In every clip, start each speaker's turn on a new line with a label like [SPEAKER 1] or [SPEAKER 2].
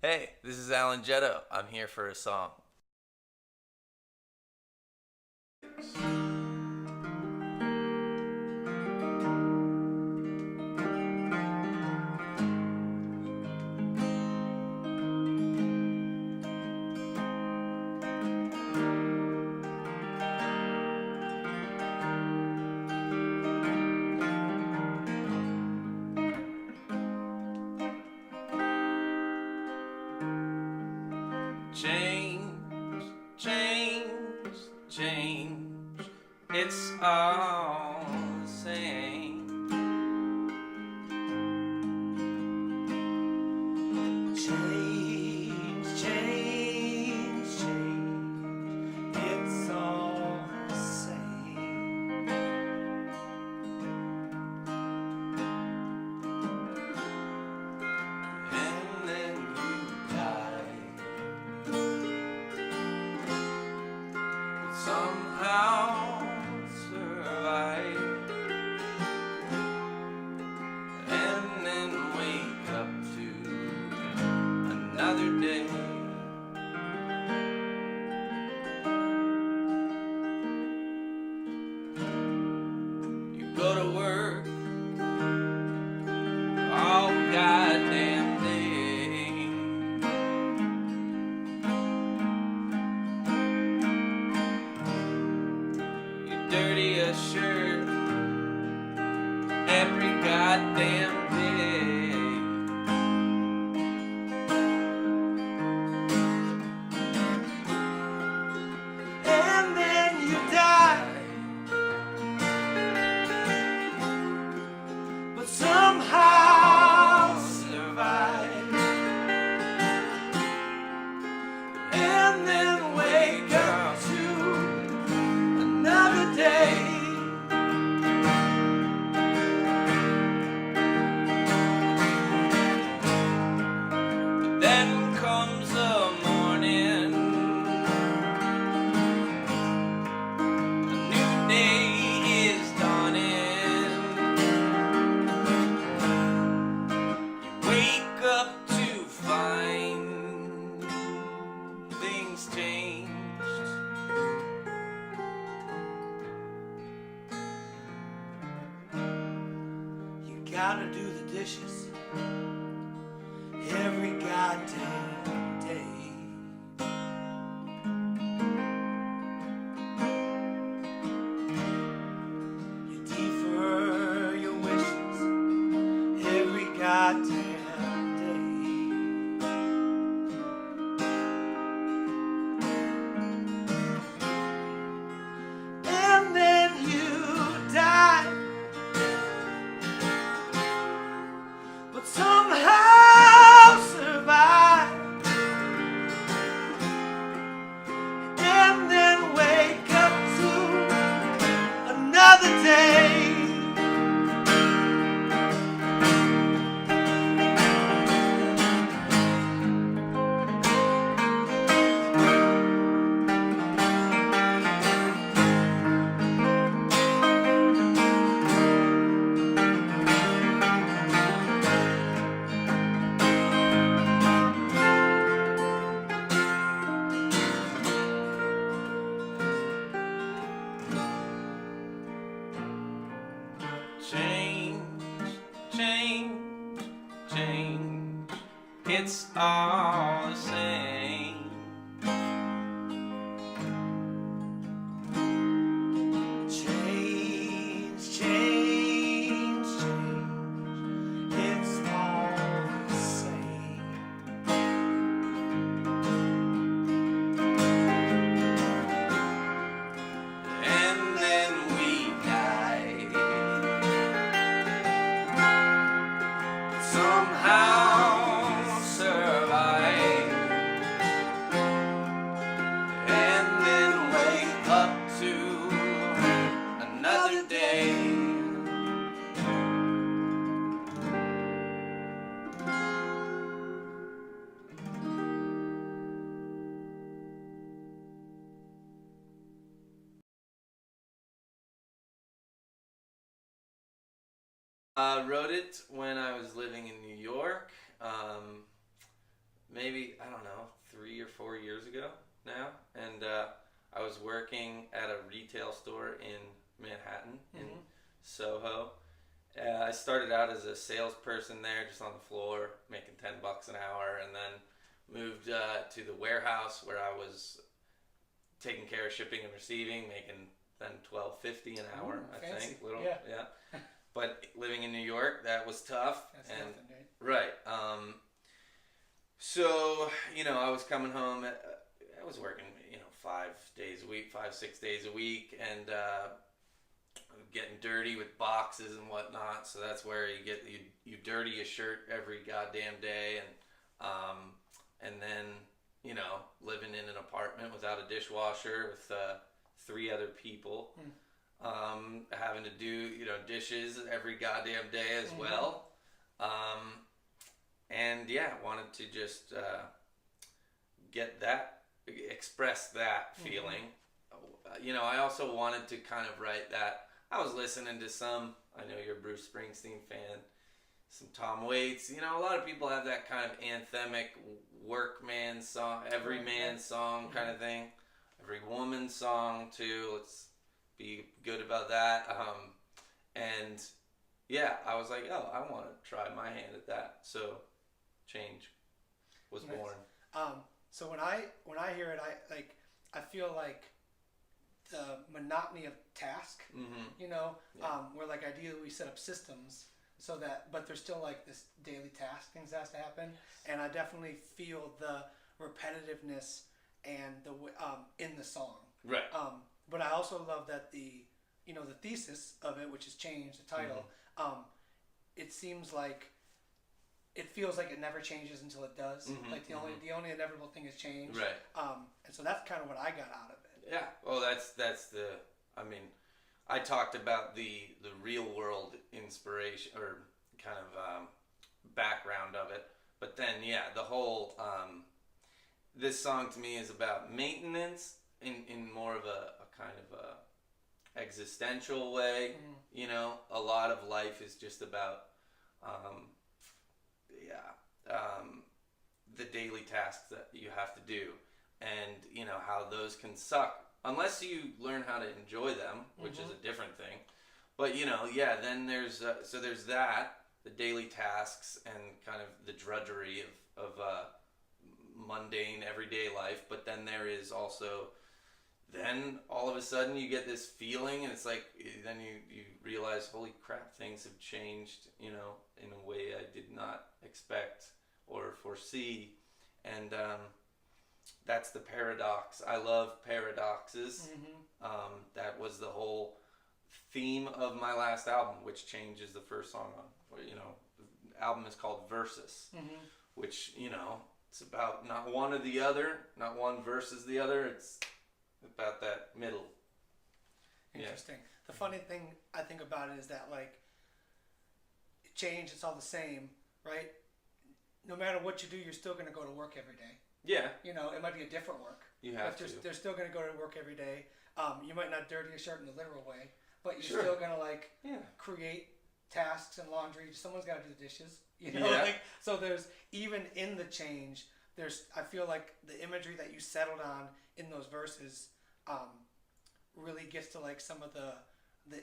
[SPEAKER 1] Hey, this is Alan Getto. I'm here for a song. Change, change, change. It's all the same.
[SPEAKER 2] Change, change, change. It's all the same.
[SPEAKER 1] And then you die. But somehow survive. And then wake up to another day. You go to work all goddamn day. You dirty a shirt every goddamn day.
[SPEAKER 2] And then you die. But somehow survive. And then wake up to another day.
[SPEAKER 1] Then comes the morning, a new day is dawning. You wake up to find things changed.
[SPEAKER 2] You gotta do the dishes every goddamn day. You defer your wishes every goddamn day. And then you die. But somehow survive. And then wake up to another day.
[SPEAKER 1] Change, change, change. It's all the same.
[SPEAKER 2] Change, change, change. It's all the same.
[SPEAKER 1] And then we die. Somehow survive. And then wake up to another day. I wrote it when I was living in New York. maybe, I don't know, 3 or 4 years ago now, and I was working at a retail store in Manhattan, in Soho. I started out as a salesperson there, just on the floor, making $10 an hour, and then moved to the warehouse where I was taking care of shipping and receiving, making then $12.50 an hour.
[SPEAKER 2] Ooh,
[SPEAKER 1] I
[SPEAKER 2] fancy.
[SPEAKER 1] think, little,
[SPEAKER 2] Yeah.
[SPEAKER 1] yeah. But living in New York, that was tough.
[SPEAKER 2] That's
[SPEAKER 1] and
[SPEAKER 2] nothing, right?
[SPEAKER 1] right. So I was coming home. I was working 5 days a week, 5-6 days a week, and getting dirty with boxes and whatnot. So that's where you dirty a shirt every goddamn day, and then living in an apartment without a dishwasher with 3 other people, having to do dishes every goddamn day as well, and wanted to just express that feeling. I also wanted to kind of write that. I was listening to some, I know you're a Bruce Springsteen fan, some Tom Waits. A lot of people have that kind of anthemic workman song, every man song kind of thing. Every woman song too. Let's be good about that. And I was like, oh, I want to try my hand at that. So Change was born.
[SPEAKER 2] So when I hear it, I feel like the monotony of task, where like ideally we set up systems so that, but there's still like this daily task things that has to happen, and I definitely feel the repetitiveness and the in the song.
[SPEAKER 1] Right.
[SPEAKER 2] But I also love that the thesis of it, which is Change, the title, it seems like it feels like it never changes until it does. Like the only inevitable thing is change.
[SPEAKER 1] Right.
[SPEAKER 2] And so that's kind of what I got out of it.
[SPEAKER 1] Yeah. Well, that's the. I mean, I talked about the real world inspiration or kind of background of it, but then the whole this song to me is about maintenance in more of a kind of a existential way. A lot of life is just about the daily tasks that you have to do, and how those can suck unless you learn how to enjoy them, which is a different thing. But then there's there's that, the daily tasks and kind of the drudgery of mundane everyday life. But then there is also, then all of a sudden you get this feeling, and it's like then you realize, holy crap, things have changed in a way I did not expect or foresee, and that's the paradox. I love paradoxes. That was the whole theme of my last album, which Change is the first song on. The album is called Versus, which it's about not one or the other, not one versus the other. It's about that middle.
[SPEAKER 2] Interesting. The funny thing I think about it is that like Change, it's all the same, right? No matter what you do, you're still going to go to work every day.
[SPEAKER 1] Yeah.
[SPEAKER 2] It might be a different work.
[SPEAKER 1] You have to.
[SPEAKER 2] They're still going to go to work every day. You might not dirty a shirt in the literal way, but you're still going to create tasks and laundry. Someone's got to do the dishes. So there's, even in the Change, I feel like the imagery that you settled on in those verses really gets to like some of the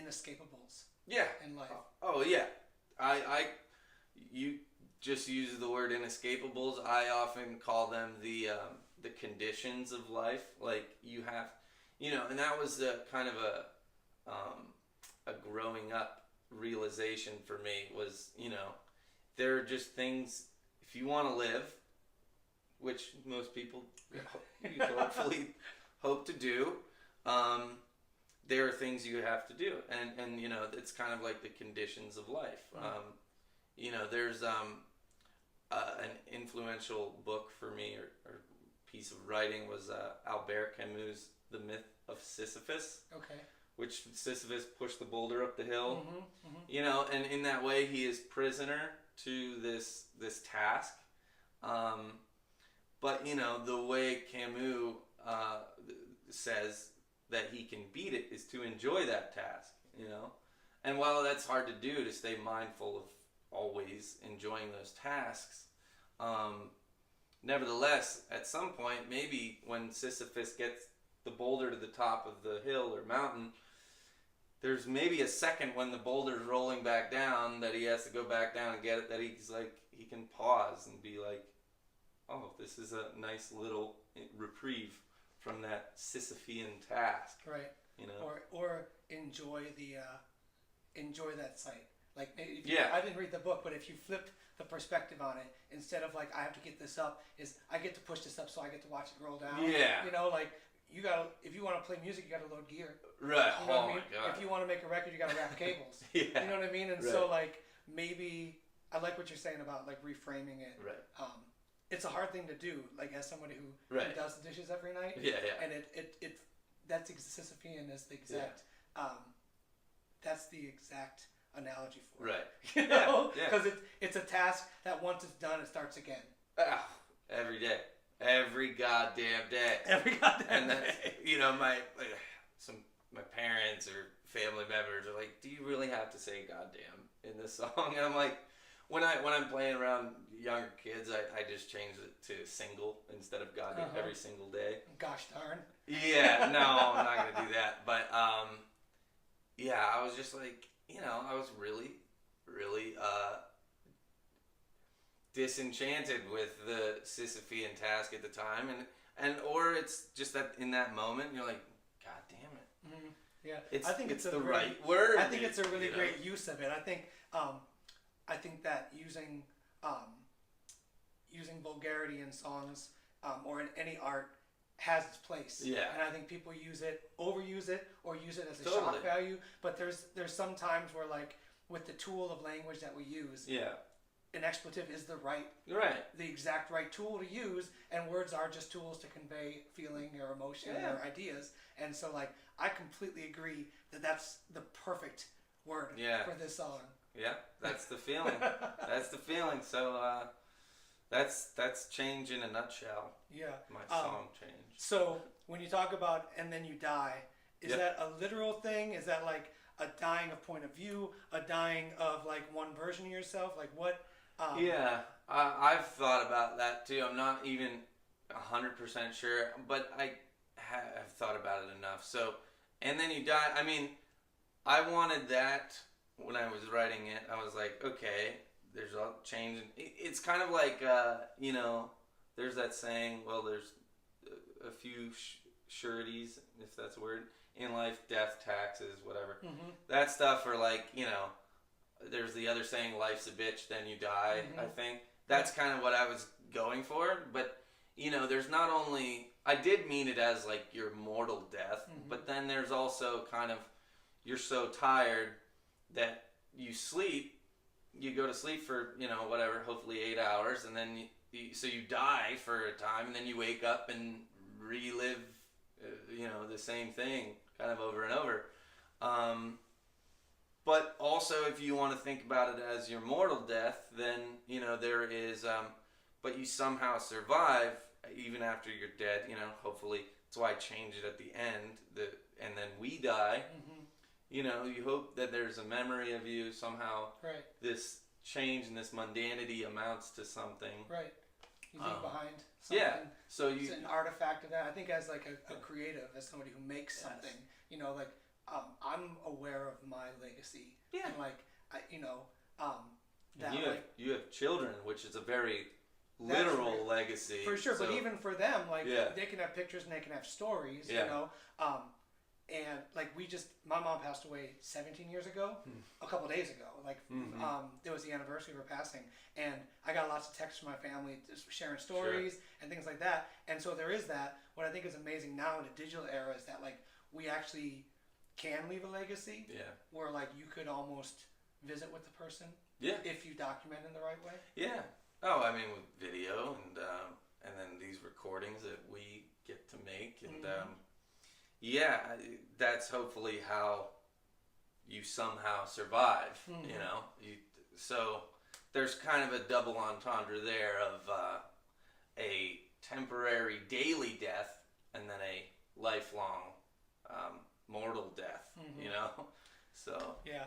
[SPEAKER 2] inescapables. In life.
[SPEAKER 1] Oh yeah, you just use the word inescapables. I often call them the conditions of life. Like you have, and that was a kind of a growing up realization for me was, there are just things, if you want to live, which most people hopefully hope to do, there are things you have to do, and it's kind of like the conditions of life. There's an influential book for me or piece of writing was Albert Camus' The Myth of Sisyphus.
[SPEAKER 2] Okay. Which
[SPEAKER 1] Sisyphus pushed the boulder up the hill. And in that way he is prisoner to this task. But the way Camus says that he can beat it is to enjoy that task, And while that's hard to do, to stay mindful of always enjoying those tasks, nevertheless, at some point, maybe when Sisyphus gets the boulder to the top of the hill or mountain, there's maybe a second when the boulder's rolling back down that he has to go back down and get it, that he's like, he can pause and be like, oh, this is a nice little reprieve from that Sisyphean task.
[SPEAKER 2] Right.
[SPEAKER 1] You know?
[SPEAKER 2] Or enjoy enjoy that sight. Like, if
[SPEAKER 1] yeah.
[SPEAKER 2] I didn't read the book, but if you flipped the perspective on it, instead of like, I have to get this up, is I get to push this up so I get to watch it roll down.
[SPEAKER 1] Yeah.
[SPEAKER 2] You know, like, you gotta, if you want to play music, you gotta load gear.
[SPEAKER 1] Right.
[SPEAKER 2] You know what I mean?
[SPEAKER 1] My God.
[SPEAKER 2] If you want to make a record, you gotta wrap cables.
[SPEAKER 1] Yeah.
[SPEAKER 2] You know what I mean? And
[SPEAKER 1] right.
[SPEAKER 2] so, like, maybe, I like what you're saying about, like, reframing it.
[SPEAKER 1] Right.
[SPEAKER 2] It's a hard thing to do, like, as somebody who
[SPEAKER 1] right.
[SPEAKER 2] does the dishes every night.
[SPEAKER 1] Yeah, yeah.
[SPEAKER 2] And that's Sisyphean is the exact, that's the exact analogy for
[SPEAKER 1] right.
[SPEAKER 2] it. You know?
[SPEAKER 1] Yeah.
[SPEAKER 2] Because it's a task that once it's done, it starts again.
[SPEAKER 1] Every day. Every goddamn day.
[SPEAKER 2] Every goddamn
[SPEAKER 1] day.
[SPEAKER 2] day.
[SPEAKER 1] You know, my parents or family members are like, do you really have to say goddamn in this song? And I'm like, when I'm playing around younger kids, I just change it to single instead of goddamn every single day.
[SPEAKER 2] Gosh darn.
[SPEAKER 1] Yeah, no, I'm not gonna do that. But yeah, I was just like, you know, I was really, really disenchanted with the Sisyphean task at the time, and or it's just that in that moment you're like, God damn it.
[SPEAKER 2] Mm-hmm. Yeah,
[SPEAKER 1] I think it's
[SPEAKER 2] a
[SPEAKER 1] the
[SPEAKER 2] really,
[SPEAKER 1] right word.
[SPEAKER 2] I think it's a really great use of it. I think that using vulgarity in songs or in any art has its place.
[SPEAKER 1] Yeah.
[SPEAKER 2] And I think people overuse it, or use it as a
[SPEAKER 1] totally.
[SPEAKER 2] shock value. But there's some times where, like, with the tool of language that we use, an expletive is the exact right tool to use, and words are just tools to convey feeling or emotion or ideas. And so, like, I completely agree that that's the perfect word for this song.
[SPEAKER 1] Yeah, that's the feeling. That's the feeling. So that's change in a nutshell.
[SPEAKER 2] Yeah.
[SPEAKER 1] My song change.
[SPEAKER 2] So when you talk about "and then you die," is that a literal thing? Is that like a dying of point of view, a dying of like one version of yourself? Like what?
[SPEAKER 1] Yeah, I've thought about that too. I'm not even 100% sure, but I have thought about it enough. So, and then you die. I mean, I wanted that when I was writing it. I was like, okay, there's a change. It's kind of like, you know, there's that saying, well, there's a few sureties, if that's a word, in life: death, taxes, whatever. Mm-hmm. That stuff, or like, you know, there's the other saying, life's a bitch, then you die. Mm-hmm. I think that's kind of what I was going for. But, you know, there's not only, I did mean it as like your mortal death, but then there's also kind of, you're so tired that you sleep, you go to sleep for, you know, whatever, hopefully 8 hours, and then so you die for a time, and then you wake up and relive, you know, the same thing kind of over and over. But also, if you want to think about it as your mortal death, then, you know, there is, but you somehow survive even after you're dead, you know, hopefully. That's why I changed it at the end, and then we die. Mm-hmm. You know, you hope that there's a memory of you somehow. Right. This change and this mundanity amounts to something.
[SPEAKER 2] Right. You leave behind something.
[SPEAKER 1] Yeah. So it's
[SPEAKER 2] an artifact of that. I think as like a creative, as somebody who makes something, you know, like, I'm aware of my legacy. Yeah. And like, that
[SPEAKER 1] you have children, which is a very literal legacy.
[SPEAKER 2] For sure,
[SPEAKER 1] so,
[SPEAKER 2] but even for them, like, they can have pictures and they can have stories, you know. And like my mom passed away 17 years ago, a couple of days ago. Like, it was the anniversary of her passing, and I got lots of texts from my family just sharing stories and things like that. And so there is that. What I think is amazing now in the digital era is that, like, we actually can leave a legacy. Yeah. Where, like, you could almost visit with the person. Yeah. If you document in the right way. Yeah.
[SPEAKER 1] Oh, I mean, with video and then these recordings that we get to make, and yeah, that's hopefully how you somehow survive. You know, so there's kind of a double entendre there of a temporary daily death and then a lifelong mortal death. You know, so
[SPEAKER 2] yeah.